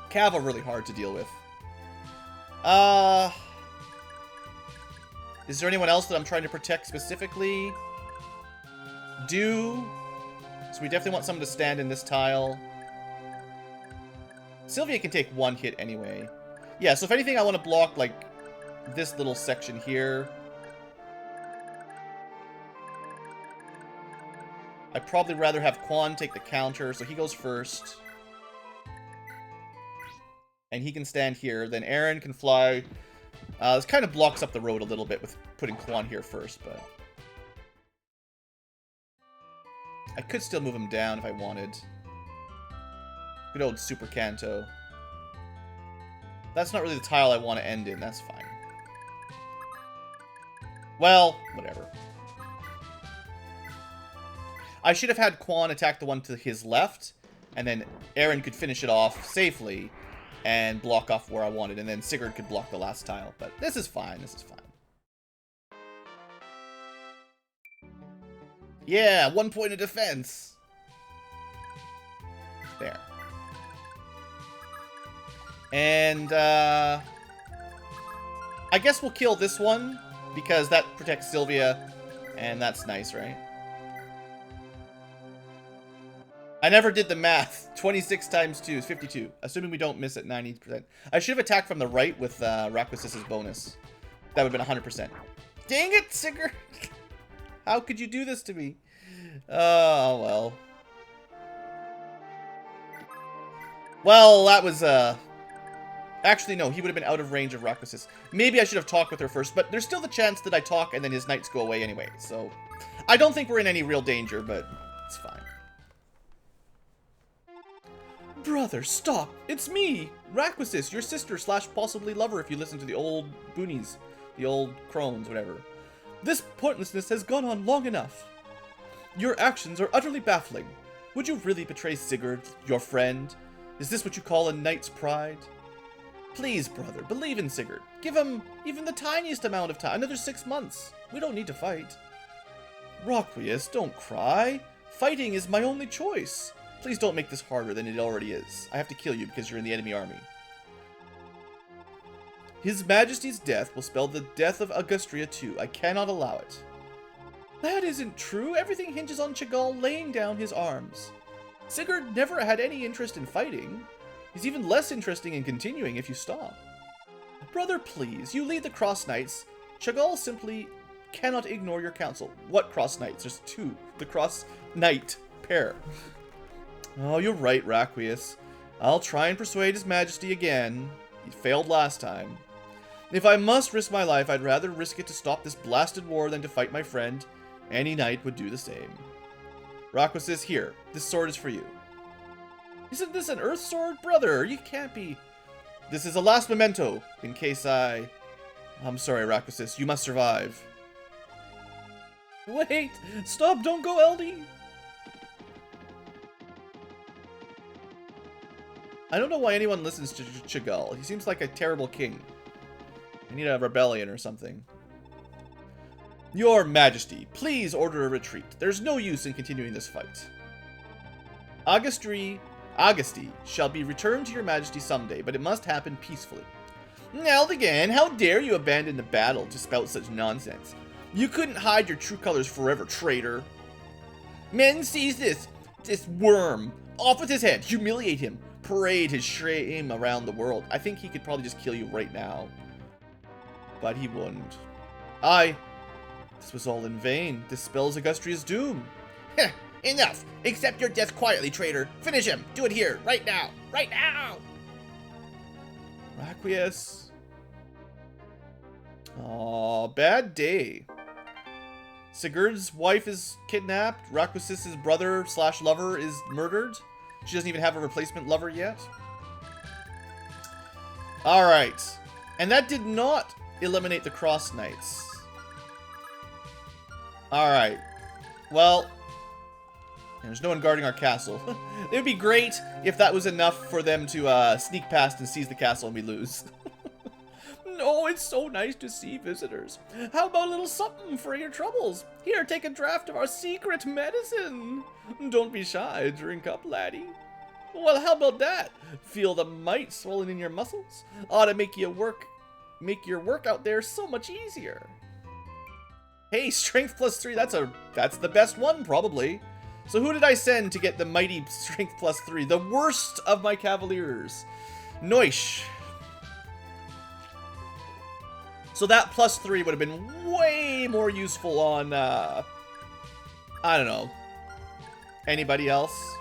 Cav are really hard to deal with. Is there anyone else that I'm trying to protect specifically? So we definitely want someone to stand in this tile. Sylvia can take 1 hit anyway. Yeah, so if anything, I want to block, like, this little section here. I'd probably rather have Quan take the counter, so he goes first. And he can stand here. Then Aaron can fly. This kind of blocks up the road a little bit with putting Quan here first, but... I could still move him down if I wanted. Good old Super Canto. That's not really the tile I want to end in. That's fine. Well, whatever. I should have had Quan attack the one to his left, and then Aaron could finish it off safely and block off where I wanted, and then Sigurd could block the last tile. But this is fine. This is fine. Yeah, 1 point of defense. There. And, I guess we'll kill this one, because that protects Sylvia, and that's nice, right? I never did the math. 26 times 2 is 52. Assuming we don't miss it 90%. I should have attacked from the right with Lachesis' bonus. That would have been 100%. Dang it, Sigurd! How could you do this to me? Oh, well. Well, that was, Actually, no, he would have been out of range of Lachesis. Maybe I should have talked with her first, but there's still the chance that I talk and then his knights go away anyway, so... I don't think we're in any real danger, but it's fine. Brother, stop! It's me! Lachesis, your sister / possibly lover if you listen to the old boonies. The old crones, whatever. This pointlessness has gone on long enough. Your actions are utterly baffling. Would you really betray Sigurd, your friend? Is this what you call a knight's pride? Please, brother, believe in Sigurd. Give him even the tiniest amount of time. Another 6 months. We don't need to fight. Lachesis, don't cry. Fighting is my only choice. Please don't make this harder than it already is. I have to kill you because you're in the enemy army. His Majesty's death will spell the death of Augustria too. I cannot allow it. That isn't true. Everything hinges on Chagall laying down his arms. Sigurd never had any interest in fighting. He's even less interesting in continuing if you stop. Brother, please, you lead the Cross Knights. Chagall simply cannot ignore your counsel. What Cross Knights? There's 2. The Cross Knight pair. Oh, you're right, Lachesis. I'll try and persuade His Majesty again. He failed last time. If I must risk my life, I'd rather risk it to stop this blasted war than to fight my friend. Any knight would do the same. Lachesis, here. This sword is for you. Isn't this an earth sword? Brother, you can't be... This is a last memento, in case I'm sorry, Lachesis. You must survive. Wait! Stop! Don't go, Eldy! I don't know why anyone listens to Chagall. He seems like a terrible king. I need a rebellion or something. Your Majesty, please order a retreat. There's no use in continuing this fight. Augusty shall be returned to your Majesty someday, but it must happen peacefully. Eldigan, how dare you abandon the battle to spout such nonsense? You couldn't hide your true colors forever, traitor. Men, seize this worm. Off with his head, humiliate him, parade his shame around the world. I think he could probably just kill you right now. But he wouldn't. This was all in vain. This spells Augustria's doom. Heh, enough. Accept your death quietly, traitor. Finish him. Do it here, right now. Right now! Lachesis. Aw, bad day. Sigurd's wife is kidnapped. Lachesis' brother / lover is murdered. She doesn't even have a replacement lover yet. Alright. And that did not eliminate the Cross Knights. Alright. Well, there's no one guarding our castle. It would be great if that was enough for them to sneak past and seize the castle and we lose. No, it's so nice to see visitors. How about a little something for your troubles? Here, take a draft of our secret medicine. Don't be shy, drink up, laddie. Well, how about that? Feel the might swelling in your muscles? Ought to make your work out there so much easier. Hey, strength +3, that's the best one, probably. So who did I send to get the mighty strength +3? The worst of my cavaliers. Noish. So that +3 would have been way more useful on, I don't know, anybody else.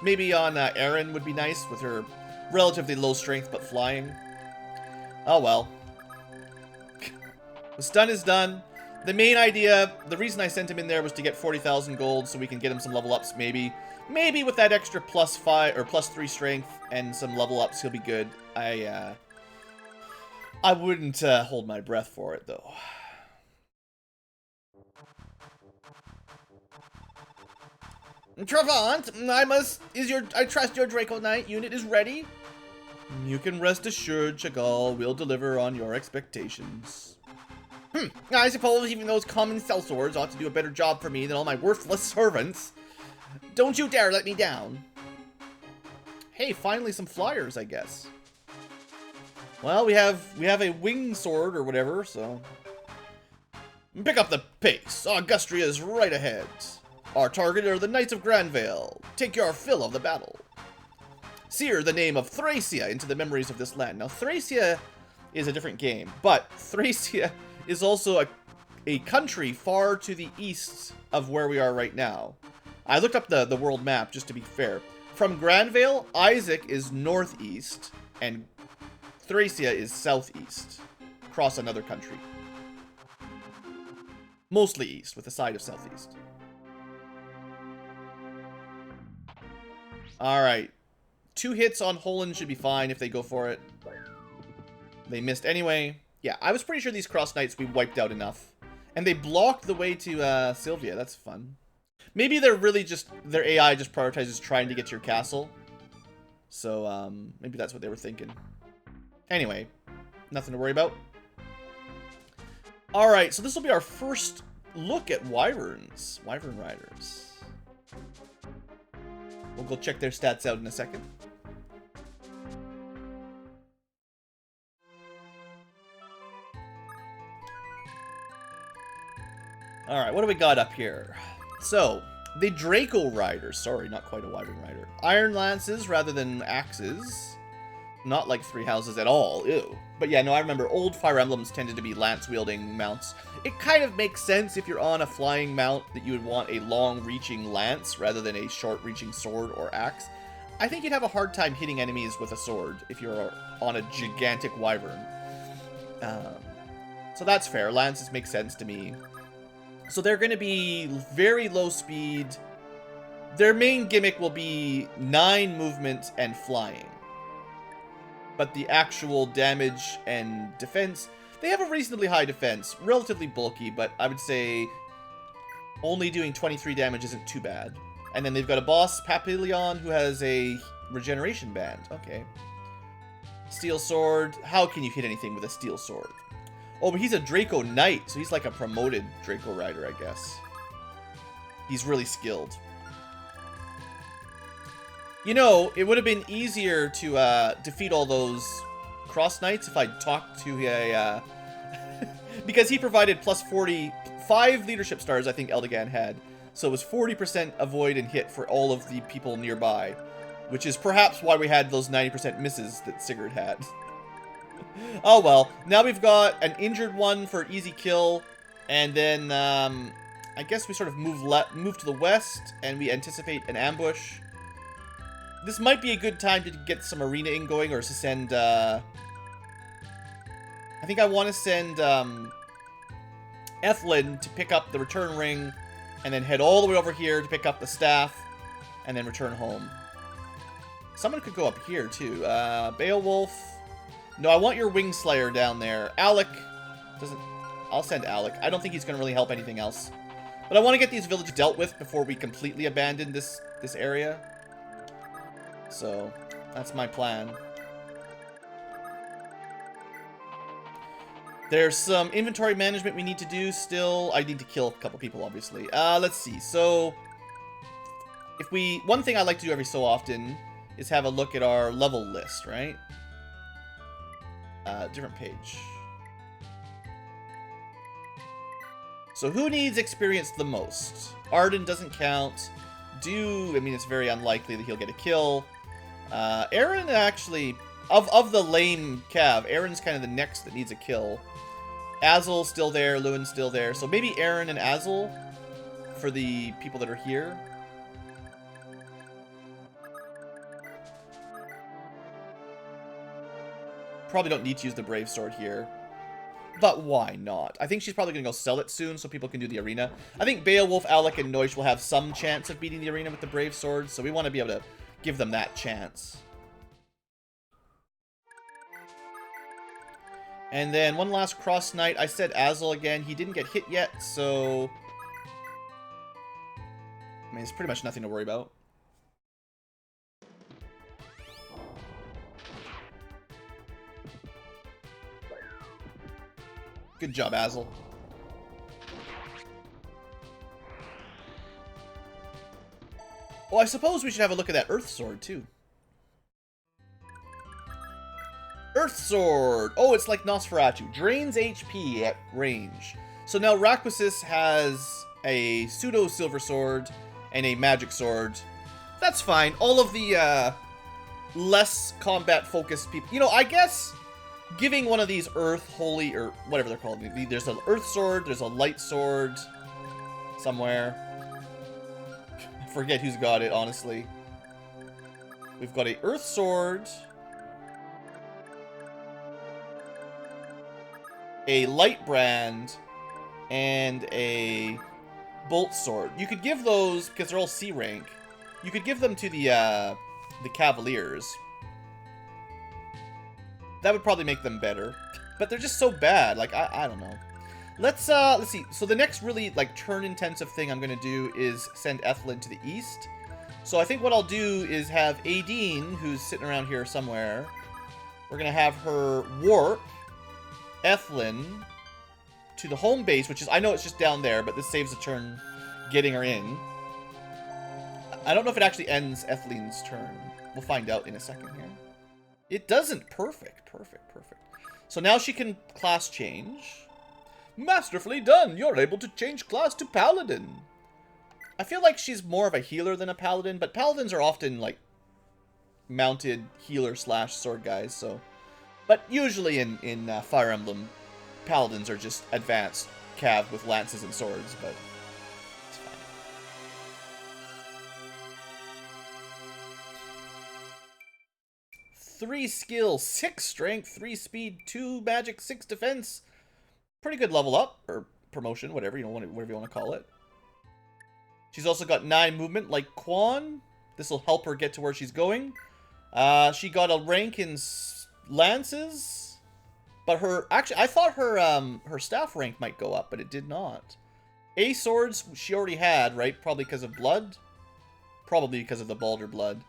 Maybe on Erin would be nice with her relatively low strength but flying. Oh well. What's done is done. The main idea, the reason I sent him in there was to get 40,000 gold so we can get him some level ups maybe. Maybe with that extra +5 or +3 strength and some level ups he'll be good. I wouldn't hold my breath for it though. Travant, I trust your Draco Knight unit is ready. You can rest assured, Chagall will deliver on your expectations. I suppose even those common sellswords ought to do a better job for me than all my worthless servants. Don't you dare let me down. Hey, finally some flyers, I guess. Well, we have a wing sword or whatever, so... Pick up the pace. Augustria is right ahead. Our target are the Knights of Granvale. Take your fill of the battle. Sear the name of Thracia into the memories of this land. Now, Thracia is a different game, but Thracia is also a country far to the east of where we are right now. I looked up the world map, just to be fair. From Granvale, Isaac is northeast, and Thracia is southeast, across another country. Mostly east, with a side of southeast. Alright. 2 hits on Holland should be fine if they go for it. They missed anyway. Yeah, I was pretty sure these cross knights we wiped out enough. And they blocked the way to Sylvia. That's fun. Maybe they're really just... Their AI just prioritizes trying to get to your castle. So, maybe that's what they were thinking. Anyway, nothing to worry about. Alright, so this will be our first look at Wyverns. Wyvern Riders. We'll go check their stats out in a second. Alright, what do we got up here? So, the Draco Riders. Sorry, not quite a Wyvern Rider. Iron Lances rather than axes. Not like 3 houses at all. Ew. But yeah, no, I remember old Fire Emblems tended to be lance-wielding mounts. It kind of makes sense if you're on a flying mount that you would want a long-reaching lance rather than a short-reaching sword or axe. I think you'd have a hard time hitting enemies with a sword if you're on a gigantic wyvern. So that's fair. Lances make sense to me. So they're going to be very low speed. Their main gimmick will be 9 movement and flying. But the actual damage and defense, they have a reasonably high defense. Relatively bulky, but I would say only doing 23 damage isn't too bad. And then they've got a boss, Papillon, who has a regeneration band. Okay. Steel sword. How can you hit anything with a steel sword? Oh, but he's a Draco Knight, so he's like a promoted Draco Rider, I guess. He's really skilled. You know, it would have been easier to defeat all those Cross Knights if I'd talked to a... because he provided plus 45 leadership stars, I think Eldigan had. So it was 40% avoid and hit for all of the people nearby. Which is perhaps why we had those 90% misses that Sigurd had. Oh well, now we've got an injured one for easy kill. And then, I guess we sort of move to the west and we anticipate an ambush. This might be a good time to get some arena-ing going, or to send, I think I want to send, Ethlin to pick up the return ring, and then head all the way over here to pick up the staff, and then return home. Someone could go up here, too. Beowulf. No, I want your Wing Slayer down there. Alec doesn't... I'll send Alec. I don't think he's going to really help anything else. But I want to get these villages dealt with before we completely abandon this area. So, that's my plan. There's some inventory management we need to do still. I need to kill a couple people, obviously. Let's see. So, if we... One thing I like to do every so often is have a look at our level list, right? Different page. So, who needs experience the most? Arden doesn't count. I mean, it's very unlikely that he'll get a kill. Aaron actually, of the lame Cav, Aaron's kind of the next that needs a kill. Azel's still there, Lewin's still there, so maybe Aaron and Azel for the people that are here. Probably don't need to use the Brave Sword here. But why not? I think she's probably going to go sell it soon so people can do the arena. I think Beowulf, Alec, and Noish will have some chance of beating the arena with the Brave Sword, so we want to be able to give them that chance. And then one last Cross Knight. I said Azel again. He didn't get hit yet, so... I mean, it's pretty much nothing to worry about. Good job, Azel. Well, I suppose we should have a look at that Earth Sword, too. Earth Sword. Oh, it's like Nosferatu. Drains HP at range. So now Lachesis has a pseudo silver sword and a magic sword. That's fine. All of the less combat focused people. You know, I guess giving one of these Earth Holy or whatever they're called. There's an Earth Sword. There's a Light Sword somewhere. I forget who's got it, honestly. We've got a Earth Sword, a Light Brand, and a Bolt Sword. You could give those, because they're all C rank, you could give them to the Cavaliers. That would probably make them better. But they're just so bad, like, I don't know. Let's see. So the next really, like, turn-intensive thing I'm going to do is send Ethelyn to the east. So I think what I'll do is have Aideen, who's sitting around here somewhere. We're going to have her warp Ethelyn to the home base, which is, I know it's just down there, but this saves a turn getting her in. I don't know if it actually ends Ethelyn's turn. We'll find out in a second here. It doesn't. Perfect, perfect, perfect. So now she can class change. Masterfully done! You're able to change class to Paladin. I feel like she's more of a healer than a Paladin, but Paladins are often, like, mounted healer slash sword guys, so... But usually in Fire Emblem, Paladins are just advanced cav with lances and swords, but it's fine. 3 skill, 6 strength, 3 speed, 2 magic, 6 defense. Pretty good level up, or promotion, whatever you want, whatever you want to call it. She's also got 9 movement, like Quan. This will help her get to where she's going. She got a rank in lances, but her actually, I thought her staff rank might go up, but it did not. A swords she already had, right? Probably because of blood, probably because of the Balder blood,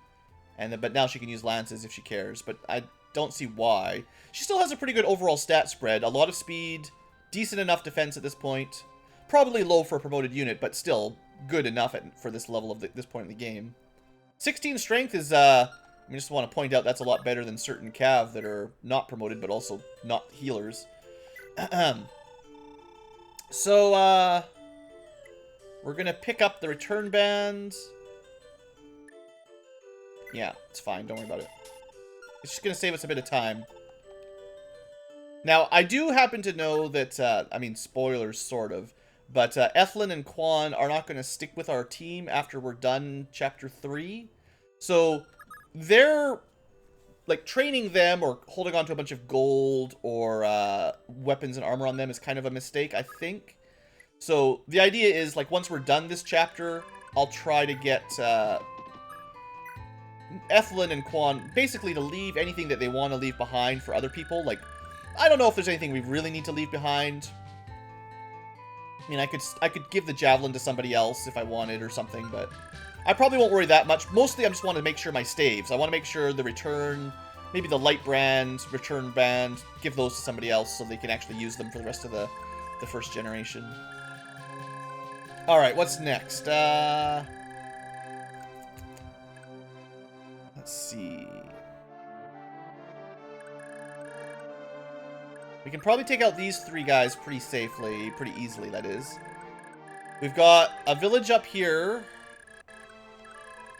and but now she can use lances if she cares. But I don't see why. She still has a pretty good overall stat spread. A lot of speed, decent enough defense at this point. Probably low for a promoted unit, but still good enough for this level of this point in the game. 16 strength is, I just want to point out that's a lot better than certain cav that are not promoted, but also not healers. So, we're going to pick up the return band. Yeah, it's fine. Don't worry about it. It's just going to save us a bit of time. Now, I do happen to know that, I mean, spoilers, sort of, but Ethelyn and Quan are not going to stick with our team after we're done Chapter 3. So, they're, like, training them or holding on to a bunch of gold or weapons and armor on them is kind of a mistake, I think. So, the idea is, like, once we're done this chapter, I'll try to get Ethelyn and Quan basically to leave anything that they want to leave behind for other people. Like, I don't know if there's anything we really need to leave behind. I mean, I could give the javelin to somebody else if I wanted or something, but I probably won't worry that much. Mostly, I just want to make sure my staves. I want to make sure the return, maybe the light brand, return band, give those to somebody else so they can actually use them for the rest of the first generation. All right, what's next? Let's see. We can probably take out these 3 guys pretty safely, pretty easily, that is. We've got a village up here.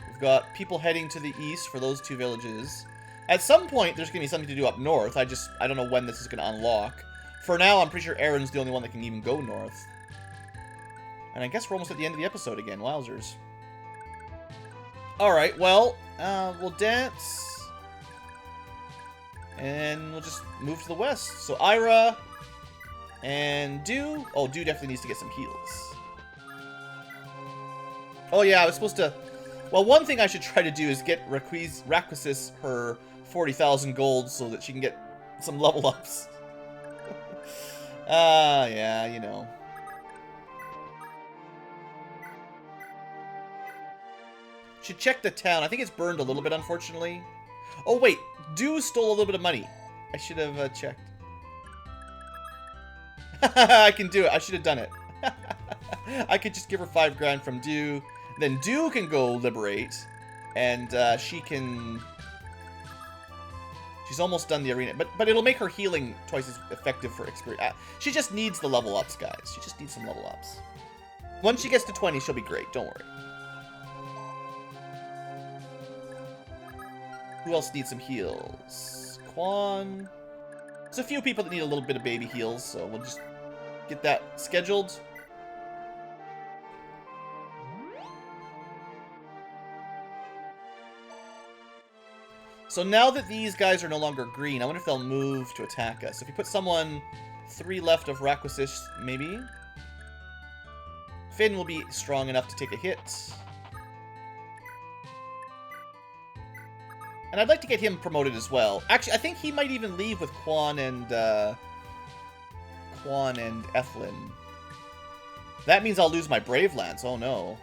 We've got people heading to the east for those 2 villages. At some point, there's going to be something to do up north. I don't know when this is going to unlock. For now, I'm pretty sure Aaron's the only one that can even go north. And I guess we're almost at the end of the episode again. Wowzers. Alright, well, we'll dance. And we'll just move to the west. So Ira and Dew. Oh, Dew definitely needs to get some heals. Oh yeah, I was supposed to... Well, one thing I should try to do is get Lachesis her 40,000 gold so that she can get some level ups. Yeah, you know. Should check the town. I think it's burned a little bit, unfortunately. Oh, wait. Dew stole a little bit of money. I should have checked. I can do it. I should have done it. I could just give her 5 grand from Dew. Then Dew can go liberate. And she can... She's almost done the arena, but it'll make her healing twice as effective for experience. She just needs the level ups, guys. She just needs some level ups. Once she gets to 20, she'll be great. Don't worry. Who else needs some heals? Quan. There's a few people that need a little bit of baby heals, so we'll just get that scheduled. So now that these guys are no longer green, I wonder if they'll move to attack us. If we put someone 3 left of Lachesis, maybe. Finn will be strong enough to take a hit. And I'd like to get him promoted as well. Actually, I think he might even leave with Quan and Ethlyn. That means I'll lose my Brave Lance. Oh no.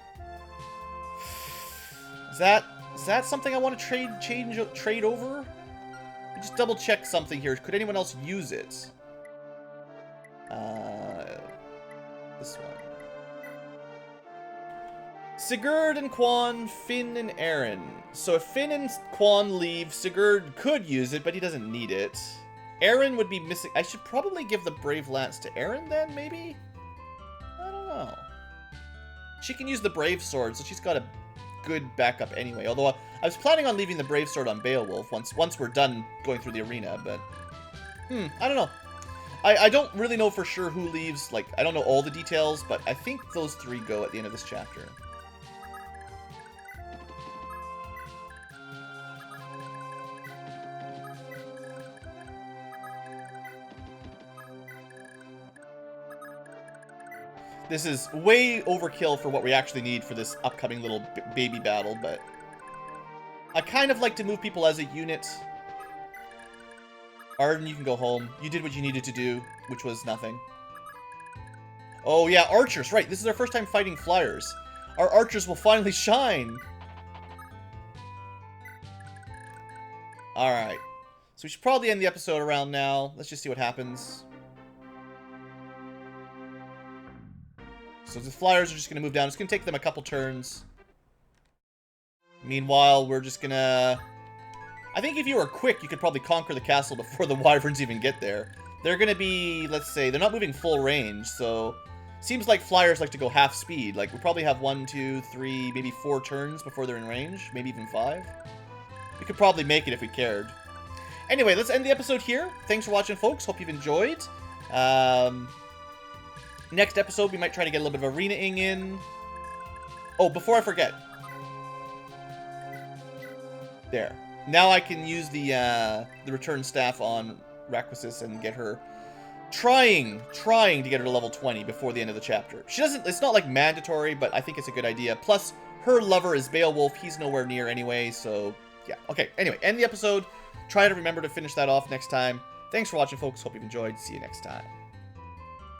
Is that something I want to trade over? Just double check something here. Could anyone else use it? This one. Sigurd and Quan, Finn and Aaron. So if Finn and Quan leave, Sigurd could use it, but he doesn't need it. Aaron would be missing. I should probably give the Brave Lance to Aaron then, maybe? I don't know. She can use the Brave Sword, so she's got a good backup anyway. Although I was planning on leaving the Brave Sword on Beowulf once we're done going through the arena, but... I don't know. I don't really know for sure who leaves. Like, I don't know all the details, but I think those 3 go at the end of this chapter. This is way overkill for what we actually need for this upcoming little baby battle, but I kind of like to move people as a unit. Arden, you can go home. You did what you needed to do, which was nothing. Oh yeah, archers, right. This is our first time fighting flyers. Our archers will finally shine. Alright. So we should probably end the episode around now. Let's just see what happens. So the flyers are just going to move down. It's going to take them a couple turns. Meanwhile, we're just going to... I think if you were quick, you could probably conquer the castle before the wyverns even get there. They're going to be, let's say, they're not moving full range, so... Seems like flyers like to go half speed. Like, we'll probably have 1, 2, 3, maybe 4 turns before they're in range. Maybe even 5. We could probably make it if we cared. Anyway, let's end the episode here. Thanks for watching, folks. Hope you've enjoyed. Next episode, we might try to get a little bit of arena-ing in. Oh, before I forget. There. Now I can use the return staff on Lachesis and get her... Trying to get her to level 20 before the end of the chapter. She doesn't... It's not, like, mandatory, but I think it's a good idea. Plus, her lover is Beowulf. He's nowhere near anyway, so... Yeah. Okay, anyway, end the episode. Try to remember to finish that off next time. Thanks for watching, folks. Hope you've enjoyed. See you next time.